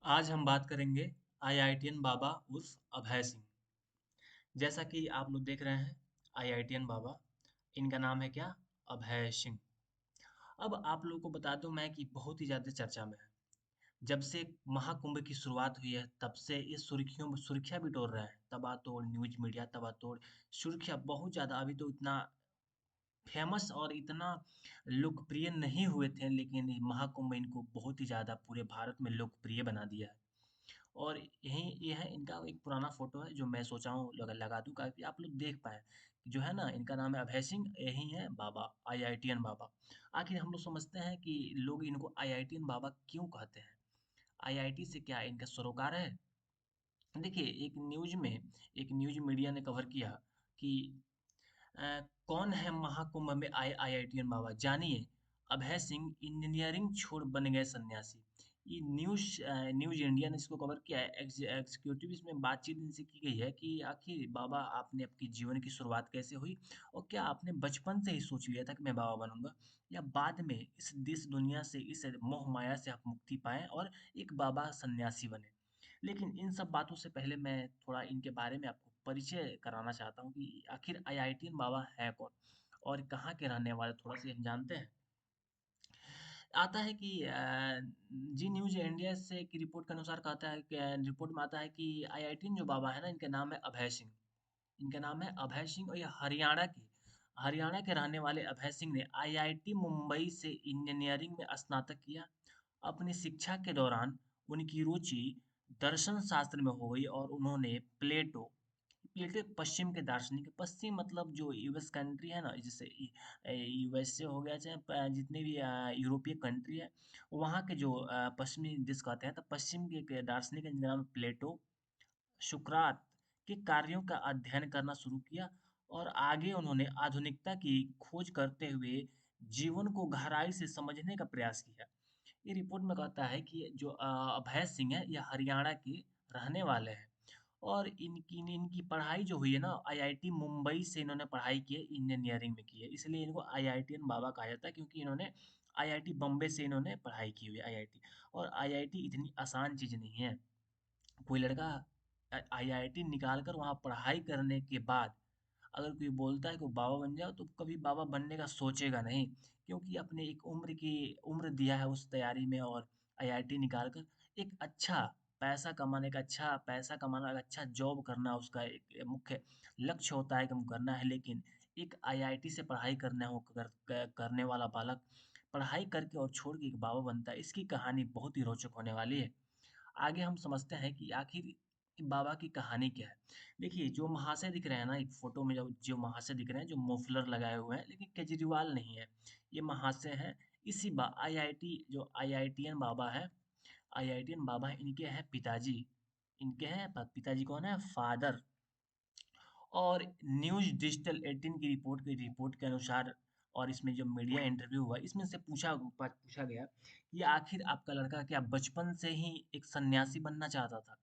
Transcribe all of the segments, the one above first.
आज हम बात करेंगे आईआईटीएन बाबा उर्फ अभय सिंह। जैसा कि आप लोग देख रहे हैं, आईआईटीएन बाबा, इनका नाम है क्या? अभय सिंह। अब आप लोगों को बता दूं मैं कि बहुत ही ज़्यादा चर्चा में है। जब से महाकुंभ की शुरुआत हुई है, तब से ये सुर्खियां बिटोर रहे हैं। तबातोड़ न्यूज मीडिया, तबातोड़ सुर्खियां बहुत ज़्यादा। अभी तो इतना फेमस और इतना लोकप्रिय नहीं हुए थे, लेकिन ये महाकुंभ इनको बहुत ही ज़्यादा पूरे भारत में लोकप्रिय बना दिया है। और यही ये है इनका एक पुराना फ़ोटो है जो मैं सोचा हूँ लगा दूँ ताकि आप लोग देख पाएँ। जो है ना, इनका नाम है अभय सिंह, यही है बाबा, आईआईटीएन बाबा। आखिर हम लोग समझते हैं कि लोग इनको आईआईटीएन बाबा क्यों कहते हैं? आईआईटी से क्या इनका सरोकार है? देखिए, एक न्यूज़ मीडिया ने कवर किया कि अ, कौन है महाकुंभ में आए आईआईटीएन बाबा? जानिए, अभय सिंह इंजीनियरिंग छोड़ बन गए सन्यासी। ये न्यूज़ इंडिया ने इसको कवर किया है। एग्जीक्यूटिव इसमें बातचीत इनसे की गई है कि आखिर बाबा, आपने आपके जीवन की शुरुआत कैसे हुई? और क्या आपने बचपन से ही सोच लिया था कि मैं बाबा बनूंगा, या बाद में इस देश दुनिया से, इस मोह माया से आप मुक्ति पाएं और एक बाबा सन्यासी बने? लेकिन इन सब बातों से पहले मैं थोड़ा इनके बारे में आपको परिचय कराना चाहता हूँ कि आखिर आईआईटीएन बाबा है कौन और कहाँ के रहने वाले, थोड़ा सा हम जानते हैं। आता है कि जी न्यूज़ इंडिया से की रिपोर्ट के अनुसार कहता है कि रिपोर्ट में आता है कि आईआईटीएन जो बाबा है ना, इनका नाम है अभय सिंह। इनका नाम है अभय सिंह और ये हरियाणा के रहने वाले अभय सिंह ने आईआईटी मुंबई से इंजीनियरिंग में स्नातक किया। अपनी शिक्षा के दौरान उनकी रुचि दर्शन शास्त्र में हो गई और उन्होंने प्लेटो एक पश्चिम के दार्शनिक, पश्चिम मतलब जो यूएस कंट्री है ना, जैसे यूएसए हो गया, चाहे जितने भी यूरोपीय कंट्री है, वहाँ के जो पश्चिमी देश कहते हैं, तो पश्चिम के एक दार्शनिक है जिनका नाम है प्लेटो, सुकरात के कार्यों का अध्ययन करना शुरू किया। और आगे उन्होंने आधुनिकता की खोज करते हुए जीवन को गहराई से समझने का प्रयास किया। ये रिपोर्ट में कहता है कि जो अभय सिंह है, ये हरियाणा के रहने वाले हैं। और इनकी इनकी पढ़ाई जो हुई है ना, आईआईटी मुंबई से इन्होंने पढ़ाई की है, इंजीनियरिंग में की है। इसलिए इनको आईआईटीएन बाबा कहा जाता है, क्योंकि इन्होंने आईआईटी बम्बे से इन्होंने पढ़ाई की हुई है, आईआईटी। और आईआईटी इतनी आसान चीज़ नहीं है। कोई लड़का आईआईटी निकाल कर वहाँ पढ़ाई करने के बाद अगर कोई बोलता है कि वो बाबा बन जाओ, तो कभी बाबा बनने का सोचेगा नहीं, क्योंकि अपने एक उम्र दिया है उस तैयारी में। और आईआईटी निकाल कर एक अच्छा पैसा कमाना, एक अच्छा जॉब करना उसका एक मुख्य लक्ष्य होता है कि हम करना है। लेकिन एक आईआईटी से पढ़ाई करने वाला बालक पढ़ाई करके और छोड़ के एक बाबा बनता है, इसकी कहानी बहुत ही रोचक होने वाली है। आगे हम समझते हैं कि आखिर बाबा की कहानी क्या है। देखिए, जो महाशय दिख रहे हैं ना, एक फोटो में जो जो महाशय दिख रहे हैं, जो मफलर लगाए हुए हैं, लेकिन केजरीवाल नहीं है, ये महाशय हैं। आईआईटी जो आईआईटीएन बाबा है, आईआईटीएन बाबा इनके हैं पिताजी। इनके हैं पिताजी कौन है? फादर। और न्यूज़ डिजिटल 18 की रिपोर्ट के अनुसार, और इसमें जो मीडिया इंटरव्यू हुआ, इसमें से पूछा गया कि आखिर आपका लड़का क्या बचपन से ही एक सन्यासी बनना चाहता था?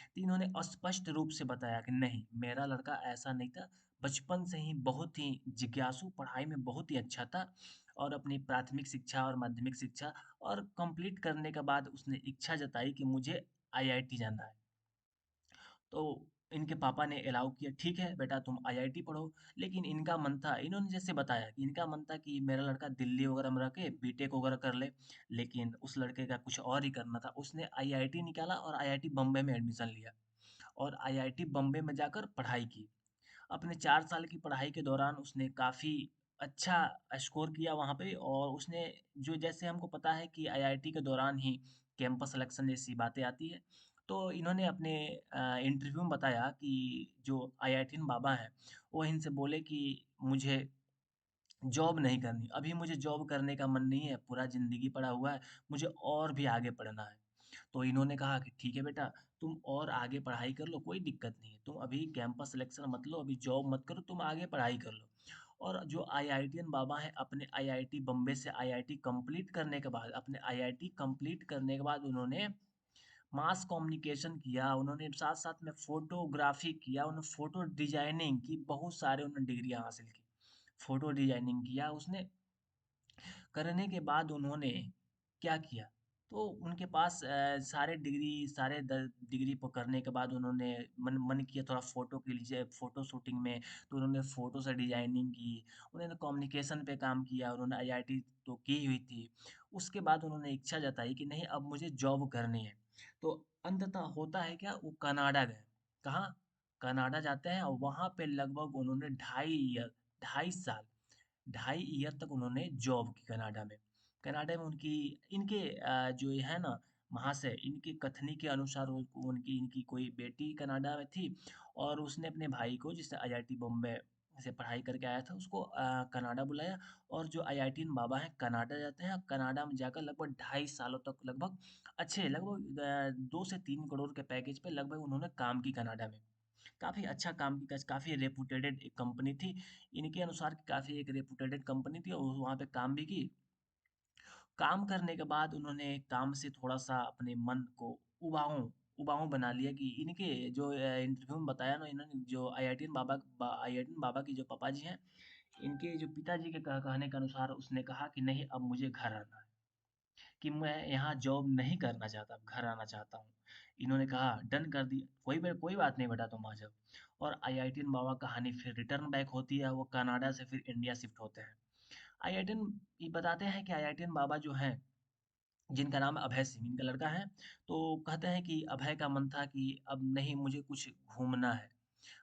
तो इन्होंने स्पष्ट रूप से बताया कि नहीं, मेरा लड़का ऐसा नहीं था। बचपन से ही बहुत ही जिज्ञासु, पढ़ाई में बहुत ही अच्छा था। और अपनी प्राथमिक शिक्षा और माध्यमिक शिक्षा और कंप्लीट करने के बाद उसने इच्छा जताई कि मुझे आईआईटी जाना है। तो इनके पापा ने अलाउ किया, ठीक है बेटा तुम आईआईटी पढ़ो। लेकिन इनका मन था, इन्होंने जैसे बताया कि इनका मन था कि मेरा लड़का दिल्ली वगैरह में रह के बीटेक वगैरह कर ले। लेकिन उस लड़के का कुछ और ही करना था। उसने आईआईटी निकाला और आईआईटी बम्बई में एडमिशन लिया और आईआईटी बम्बे में जाकर पढ़ाई की। अपने 4 साल की पढ़ाई के दौरान उसने काफ़ी अच्छा स्कोर किया वहाँ पे। और उसने, जो जैसे हमको पता है कि आईआईटी के दौरान ही कैंपस सिलेक्शन जैसी बातें आती है, तो इन्होंने अपने इंटरव्यू में बताया कि जो आईआईटीयन बाबा हैं, वो इनसे बोले कि मुझे जॉब नहीं करनी, अभी मुझे जॉब करने का मन नहीं है, पूरा ज़िंदगी पड़ा हुआ है, मुझे और भी आगे पढ़ना है। तो इन्होंने कहा कि ठीक है बेटा, तुम और आगे पढ़ाई कर लो, कोई दिक्कत नहीं है। तुम अभी कैंपस सिलेक्शन मत लो, अभी जॉब मत करो, तुम आगे पढ़ाई कर लो। और जो आईआईटीयन बाबा हैं, अपने आईआईटी बम्बे से आईआईटी कंप्लीट करने के बाद उन्होंने मास कम्युनिकेशन किया, उन्होंने साथ-साथ में फ़ोटोग्राफ़ी किया, उन्होंने फ़ोटो डिज़ाइनिंग की, बहुत सारे उन्होंने डिग्रियाँ हासिल की। फ़ोटो डिज़ाइनिंग किया उसने। करने के बाद उन्होंने क्या किया? तो उनके पास सारे डिग्री करने के बाद उन्होंने मन किया थोड़ा फ़ोटो के लिए फ़ोटो शूटिंग में, तो उन्होंने फ़ोटो से डिज़ाइनिंग की, उन्होंने कम्युनिकेशन पे काम किया, उन्होंने आईआईटी तो की हुई थी। उसके बाद उन्होंने इच्छा जताई कि नहीं अब मुझे जॉब करनी है। तो अंततः होता है क्या, वो कनाडा गए। कहाँ? कनाडा जाते हैं और वहाँ पे लगभग उन्होंने 2.5 साल 2.5 ईयर तक उन्होंने जॉब की कनाडा में। कनाडा में उनकी इनके जो ये है ना महाशय, इनकी कथनी के अनुसार उनकी इनकी कोई बेटी कनाडा में थी और उसने अपने भाई को, जिसने आईआईटी बॉम्बे से पढ़ाई करके आया था, उसको कनाडा बुलाया और जो आईआईटीयन बाबा हैं कनाडा जाते हैं। कनाडा में जाकर लगभग 2.5 सालों तक लगभग अच्छे लगभग 2 से 3 करोड़ के पैकेज पे लगभग उन्होंने काम की कनाडा में। काफ़ी अच्छा काम की, काफ़ी रेपुटेटेड एक कंपनी थी। इनके अनुसार काफ़ी एक रेपुटेटेड कंपनी थी और वहाँ पे काम भी की। काम करने के बाद उन्होंने काम से थोड़ा-सा अपने मन को उबाऊ उबाऊ बना लिया कि इनके जो इंटरव्यू में बताया ना इन्होंने, जो आईआईटीयन बाबा के जो पापा जी हैं, इनके जो पिताजी के कहने के अनुसार उसने कहा कि नहीं अब मुझे घर आना है। कि मैं यहाँ जॉब नहीं करना चाहता, घर आना चाहता हूँ। इन्होंने कहा डन कर दिया, कोई बात नहीं बेटा तुम आ जाओ। और आईआईटीयन बाबा कहानी फिर रिटर्न बैक होती है, वो कनाडा से फिर इंडिया शिफ्ट होते हैं। आईआईटीयन ये बताते हैं कि आईआईटीयन बाबा जो हैं, जिनका नाम अभय सिंह, इनका लड़का है, तो कहते हैं कि अभय का मन था कि अब नहीं मुझे कुछ घूमना है।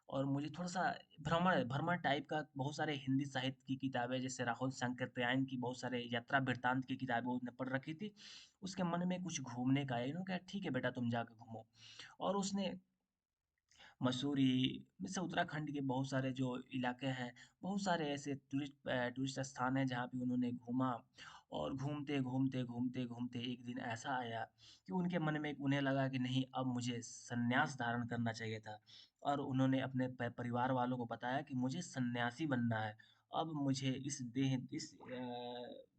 और मुझे थोड़ा-सा भ्रमण भ्रमण टाइप का, बहुत सारे हिंदी साहित्य की किताबें जैसे राहुल सांकृत्यायन की बहुत सारे यात्रा वृत्तांत की किताबें उसने पढ़ रखी थी। उसके मन में कुछ घूमने का है। इन्होंने कहा ठीक है बेटा तुम जाके घूमो। और उसने मसूरी, जैसे उत्तराखंड के बहुत सारे जो इलाके हैं, बहुत सारे ऐसे टूरिस्ट स्थान हैं जहाँ पे उन्होंने घूमा। और घूमते एक दिन ऐसा आया कि उनके मन में उन्हें लगा कि नहीं अब मुझे संन्यास धारण करना चाहिए था। और उन्होंने अपने परिवार वालों को बताया कि मुझे सन्यासी बनना है। अब मुझे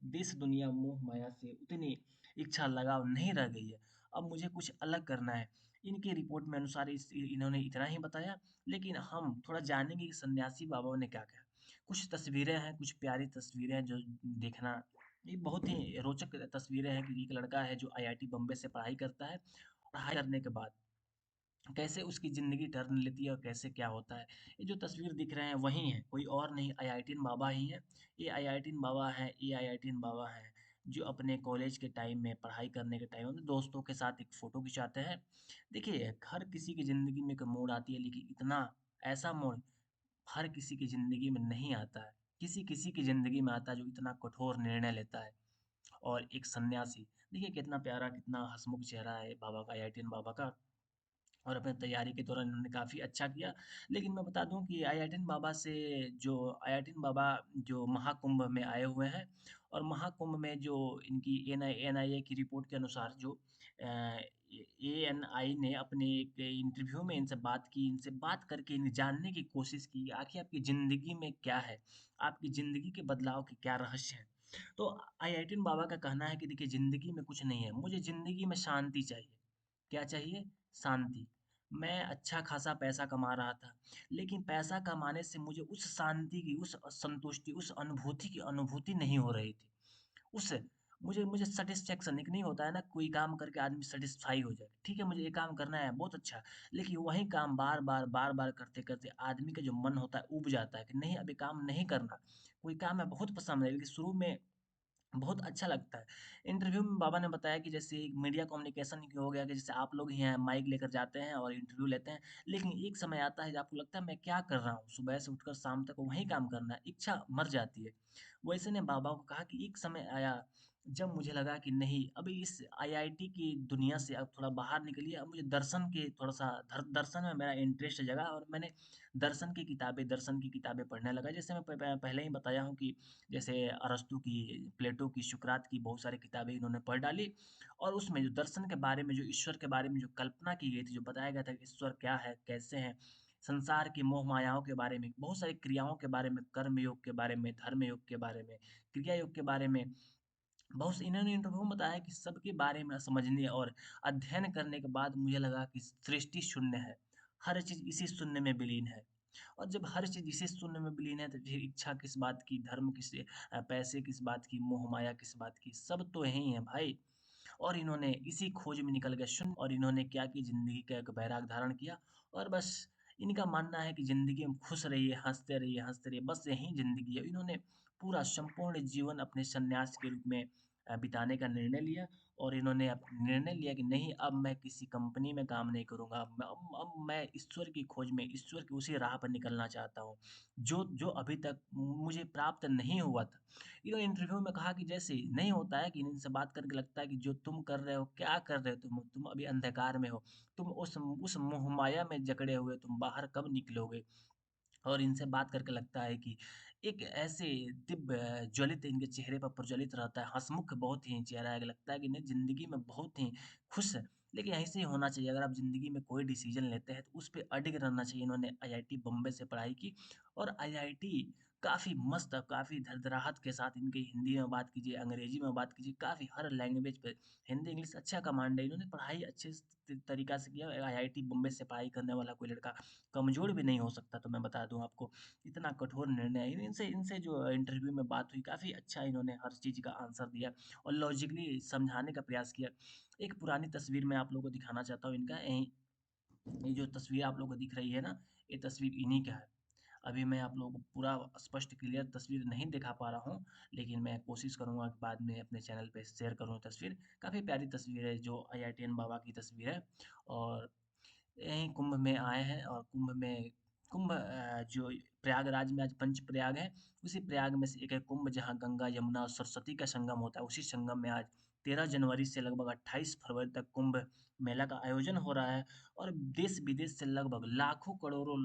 देश दुनिया मोह माया से उतनी इच्छा लगाव नहीं रह गई है। अब मुझे कुछ अलग करना है। इनकी रिपोर्ट में अनुसार इन्होंने इतना ही बताया, लेकिन हम थोड़ा जानेंगे कि सन्यासी बाबाओं ने क्या कहा। कुछ तस्वीरें हैं, कुछ प्यारी तस्वीरें हैं जो देखना, ये बहुत ही रोचक तस्वीरें हैं कि एक लड़का है जो आईआईटी बॉम्बे से पढ़ाई करता है। पढ़ाई करने के बाद कैसे उसकी ज़िंदगी टर्न लेती है और कैसे क्या होता है। ये जो तस्वीर दिख रहे हैं वही हैं, कोई और नहीं, आईआईटीयन बाबा ही हैं। ये आईआईटीयन बाबा हैं, जो अपने कॉलेज के टाइम में, पढ़ाई करने के टाइम में अपने दोस्तों के साथ एक फ़ोटो खिंचाते हैं। देखिए, हर किसी की ज़िंदगी में एक मोड़ आती है, लेकिन इतना ऐसा मोड़ हर किसी की ज़िंदगी में नहीं आता है। किसी-किसी की ज़िंदगी में आता है जो इतना कठोर निर्णय लेता है। और एक सन्यासी, देखिए कितना प्यारा, कितना हँसमुख चेहरा है बाबा का, आईआईटीयन बाबा का। और अपने तैयारी के दौरान उन्होंने काफ़ी अच्छा किया। लेकिन मैं बता दूँ कि आईआईटीयन बाबा जो महाकुंभ में आए हुए हैं और महाकुंभ में जो इनकी एनआईए की रिपोर्ट के अनुसार जो एएनआई ने अपने एक इंटरव्यू में इनसे बात करके इन्हें जानने की कोशिश की, आखिर आपकी ज़िंदगी में क्या है? आपकी ज़िंदगी के बदलाव के क्या रहस्य हैं? तो आईआईटीयन बाबा का कहना है कि देखिए ज़िंदगी में कुछ नहीं है, मुझे ज़िंदगी में शांति चाहिए। क्या चाहिए? शांति। मैं अच्छा खासा पैसा कमा रहा था, लेकिन पैसा कमाने से मुझे उस शांति की, उस संतुष्टि, उस अनुभूति की अनुभूति नहीं हो रही थी। उस मुझे मुझे सैटिस्फैक्शन, एक नहीं होता है ना, कोई काम करके आदमी सैटिस्फाई हो जाए। ठीक है, मुझे ये काम करना है, बहुत अच्छा। लेकिन वही काम बार-बार करते-करते आदमी का जो मन होता है ऊब जाता है कि नहीं अब ये काम नहीं करना। कोई काम है बहुत पसंद है, लेकिन शुरू में बहुत अच्छा लगता है। इंटरव्यू में बाबा ने बताया कि जैसे एक मीडिया कम्युनिकेशन हो गया कि जैसे आप लोग ही हैं, माइक लेकर जाते हैं और इंटरव्यू लेते हैं। लेकिन एक समय आता है जब आपको लगता है मैं क्या कर रहा हूँ? सुबह से उठकर शाम तक वही काम करना है, इच्छा मर जाती है। वैसे ने बाबा को कहा कि एक समय आया जब मुझे लगा कि नहीं, अभी इस आईआईटी की दुनिया से अब थोड़ा बाहर निकलिए, अब मुझे दर्शन में मेरा इंटरेस्ट जगा और मैंने दर्शन की किताबें पढ़ने लगा। जैसे मैं पहले ही बताया हूँ कि जैसे अरस्तू की, प्लेटो की, सुकरात की बहुत सारी किताबें इन्होंने पढ़ डाली। और उसमें जो दर्शन के बारे में, जो ईश्वर के बारे में जो कल्पना की गई थी, जो बताया गया था कि ईश्वर क्या है, कैसे है, संसार की मोह मायाओं के बारे में, बहुत सारी क्रियाओं के बारे में, कर्म योग के बारे में, धर्म योग के बारे में, क्रिया योग के बारे में, बहुत से इन्होंने इंटरव्यू में बताया कि सबके बारे में समझने और अध्ययन करने के बाद मुझे लगा कि सृष्टि शून्य है, हर चीज़ इसी शून्य में विलीन है। और जब हर चीज़ इसी शून्य में विलीन है तो फिर इच्छा किस बात की, धर्म किस, पैसे किस बात की, मोह माया किस बात की, सब तो यही है भाई। और इन्होंने इसी खोज में निकल गए शून्य, और इन्होंने क्या कि ज़िंदगी का एक बैराग धारण किया और बस इनका मानना है कि ज़िंदगी में खुश रहिए, हँसते रहिए, बस यही ज़िंदगी है। इन्होंने पूरा संपूर्ण जीवन अपने सन्यास के रूप में बिताने का निर्णय लिया, और इन्होंने निर्णय लिया कि नहीं, अब मैं किसी कंपनी में काम नहीं करूँगा, अब मैं ईश्वर की खोज में, ईश्वर की उसी राह पर निकलना चाहता हूँ, जो जो अभी तक मुझे प्राप्त नहीं हुआ था। इन्होंने इंटरव्यू में कहा कि जैसे नहीं होता है कि इनसे बात करके लगता है कि जो तुम कर रहे हो, क्या कर रहे हो तुम अभी अंधकार में हो, तुम उस मोहमाया में जकड़े हुए तुम बाहर कब निकलोगे। और इनसे बात करके लगता है कि एक ऐसे दिव्य ज्वलित इनके चेहरे पर प्रज्वलित रहता है, हँसमुख बहुत ही चेहरा है, लगता है कि नहीं, ज़िंदगी में बहुत ही खुश है। लेकिन ऐसे ही होना चाहिए, अगर आप ज़िंदगी में कोई डिसीज़न लेते हैं तो उस पे अडिग रहना चाहिए। इन्होंने आईआईटी बॉम्बे से पढ़ाई की, और आईआईटी काफ़ी मस्त, काफ़ी धड़धड़ाहट के साथ इनकी हिंदी में बात कीजिए, अंग्रेजी में बात कीजिए, काफ़ी हर लैंग्वेज पे हिंदी, इंग्लिश अच्छा कमांड है। इन्होंने पढ़ाई अच्छे तरीका से किया। आईआईटी बॉम्बे से पढ़ाई करने वाला कोई लड़का कमज़ोर भी नहीं हो सकता, तो मैं बता दूँ आपको, इतना कठोर निर्णय है। इनसे इनसे जो इंटरव्यू में बात हुई, काफ़ी अच्छा इन्होंने हर चीज़ का आंसर दिया और लॉजिकली समझाने का प्रयास किया। एक पुरानी तस्वीर मैं आप लोगों को दिखाना चाहता हूँ इनका, ये जो तस्वीर आप लोगों को दिख रही है ना, ये तस्वीर इन्हीं का है। अभी मैं आप लोगों को पूरा स्पष्ट क्लियर तस्वीर नहीं दिखा पा रहा हूँ, लेकिन मैं कोशिश करूँगा कि बाद में अपने चैनल पे शेयर करूँ तस्वीर। काफ़ी प्यारी तस्वीर है, जो आईआईटीएन बाबा की तस्वीर है। और यहीं कुंभ में आए हैं, और कुंभ जो प्रयागराज में आज पंच प्रयाग है, उसी प्रयाग में से एक है कुंभ, जहाँ गंगा, यमुना और सरस्वती का संगम होता है। उसी संगम में आज 13 जनवरी से लगभग 28 फरवरी तक कुंभ मेला का आयोजन हो रहा है, और देश विदेश से लगभग लाखों करोड़ों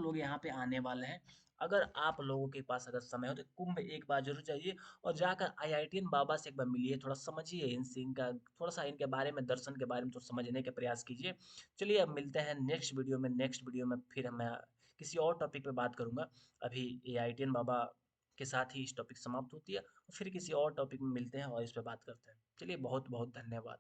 लोग यहाँ पे आने वाले हैं। अगर आप लोगों के पास अगर समय हो तो कुंभ एक बार जरूर जाइए, और जाकर आईआईटीएन बाबा से एक बार मिलिए, थोड़ा समझिए इनसे, इनका थोड़ा सा इनके बारे में, दर्शन के बारे में थोड़ा समझने का प्रयास कीजिए। चलिए अब मिलते हैं नेक्स्ट वीडियो में फिर मैं किसी और टॉपिक पे बात करूंगा। अभी ये आईटीएन बाबा के साथ ही इस टॉपिक समाप्त होती है, फिर किसी और टॉपिक में मिलते हैं और इस पे बात करते हैं। चलिए, बहुत बहुत धन्यवाद।